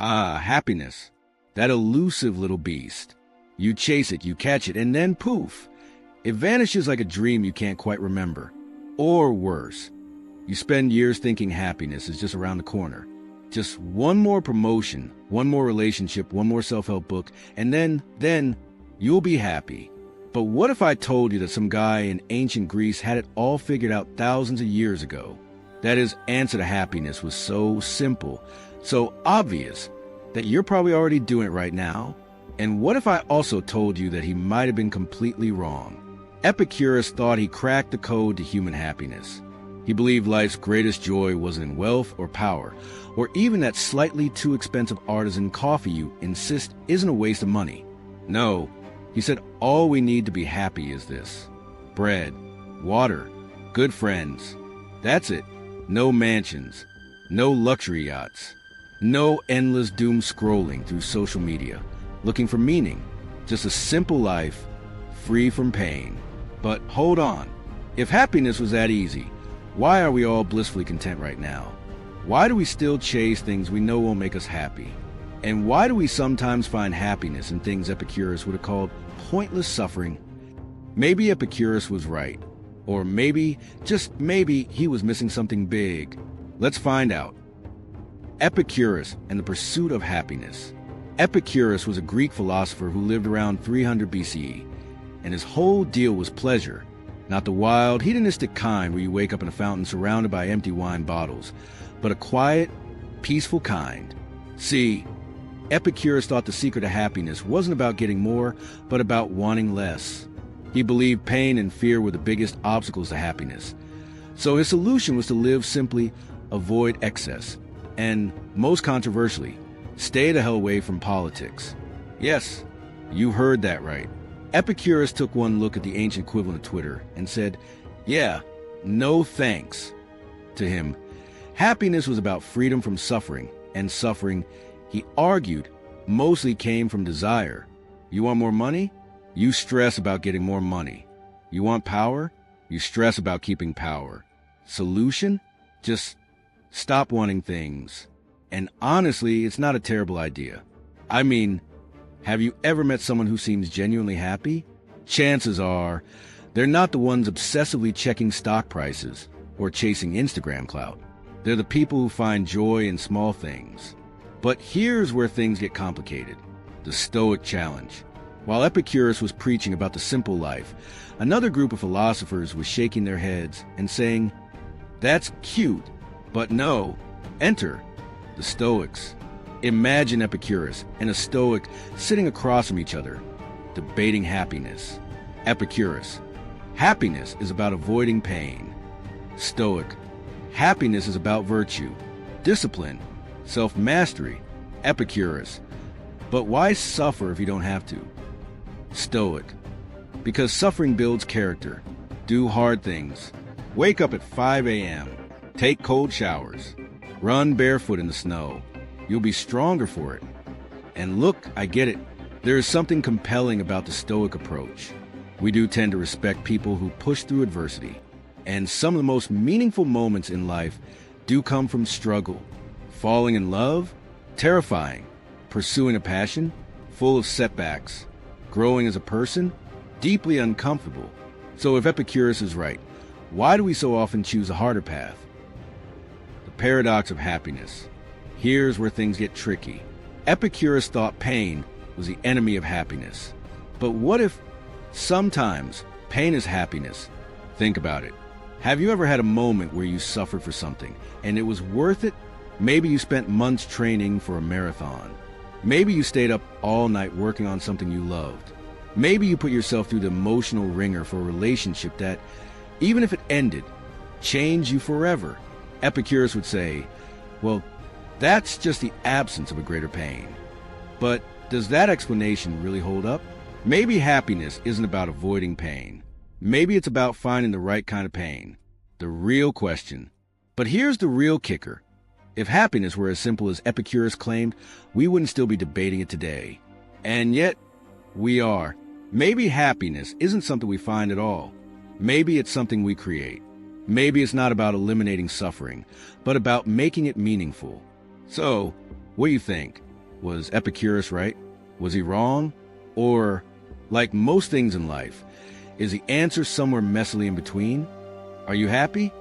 Ah, happiness. That elusive little beast. You chase it, you catch it, and then poof, it vanishes like a dream you can't quite remember. Or worse, you spend years thinking happiness is just around the corner. Just one more promotion, one more relationship, one more self-help book, and then you'll be happy. But what if I told you that some guy in ancient Greece had it all figured out thousands of years ago? That his answer to happiness was so simple, so obvious, that you're probably already doing it right now? And what if I also told you that he might have been completely wrong? Epicurus thought he cracked the code to human happiness. He believed life's greatest joy wasn't in wealth or power, or even that slightly too expensive artisan coffee you insist isn't a waste of money. No, he said all we need to be happy is this: bread, water, good friends. That's it. No mansions, no luxury yachts, no endless doom scrolling through social media, looking for meaning. Just a simple life, free from pain. But hold on. If happiness was that easy, why are we all blissfully content right now? Why do we still chase things we know won't make us happy? And why do we sometimes find happiness in things Epicurus would have called pointless suffering? Maybe Epicurus was right. Or maybe, just maybe, he was missing something big. Let's find out. Epicurus and the pursuit of happiness. Epicurus was a Greek philosopher who lived around 300 BCE, and his whole deal was pleasure. Not the wild, hedonistic kind where you wake up in a fountain surrounded by empty wine bottles, but a quiet, peaceful kind. See, Epicurus thought the secret to happiness wasn't about getting more, but about wanting less. He believed pain and fear were the biggest obstacles to happiness. So his solution was to live simply, avoid excess, and, most controversially, stay the hell away from politics. Yes, you heard that right. Epicurus took one look at the ancient equivalent of Twitter and said, yeah, no thanks. To him, happiness was about freedom from suffering, and suffering, he argued, mostly came from desire. You want more money? You stress about getting more money. You want power? You stress about keeping power. Solution? Just stop wanting things. And honestly, it's not a terrible idea. I mean, have you ever met someone who seems genuinely happy? Chances are, they're not the ones obsessively checking stock prices or chasing Instagram clout. They're the people who find joy in small things. But here's where things get complicated. The Stoic challenge. While Epicurus was preaching about the simple life, another group of philosophers was shaking their heads and saying, that's cute, but no. Enter the Stoics. Imagine Epicurus and a Stoic sitting across from each other, debating happiness. Epicurus: happiness is about avoiding pain. Stoic: happiness is about virtue, discipline, self-mastery. Epicurus: but why suffer if you don't have to? Stoic: because suffering builds character. Do hard things. Wake up at 5 a.m. Take cold showers. Run barefoot in the snow. You'll be stronger for it. And look, I get it. There is something compelling about the Stoic approach. We do tend to respect people who push through adversity. And some of the most meaningful moments in life do come from struggle. Falling in love? Terrifying. Pursuing a passion? Full of setbacks. Growing as a person? Deeply uncomfortable. So if Epicurus is right, why do we so often choose a harder path? The paradox of happiness. Here's where things get tricky. Epicurus thought pain was the enemy of happiness. But what if sometimes pain is happiness? Think about it. Have you ever had a moment where you suffered for something and it was worth it? Maybe you spent months training for a marathon. Maybe you stayed up all night working on something you loved. Maybe you put yourself through the emotional ringer for a relationship that, even if it ended, changed you forever. Epicurus would say, well, that's just the absence of a greater pain. But does that explanation really hold up? Maybe happiness isn't about avoiding pain. Maybe it's about finding the right kind of pain. The real question. But here's the real kicker. If happiness were as simple as Epicurus claimed, we wouldn't still be debating it today. And yet, we are. Maybe happiness isn't something we find at all. Maybe it's something we create. Maybe it's not about eliminating suffering, but about making it meaningful. So, what do you think? Was Epicurus right? Was he wrong? Or, like most things in life, is the answer somewhere messily in between? Are you happy?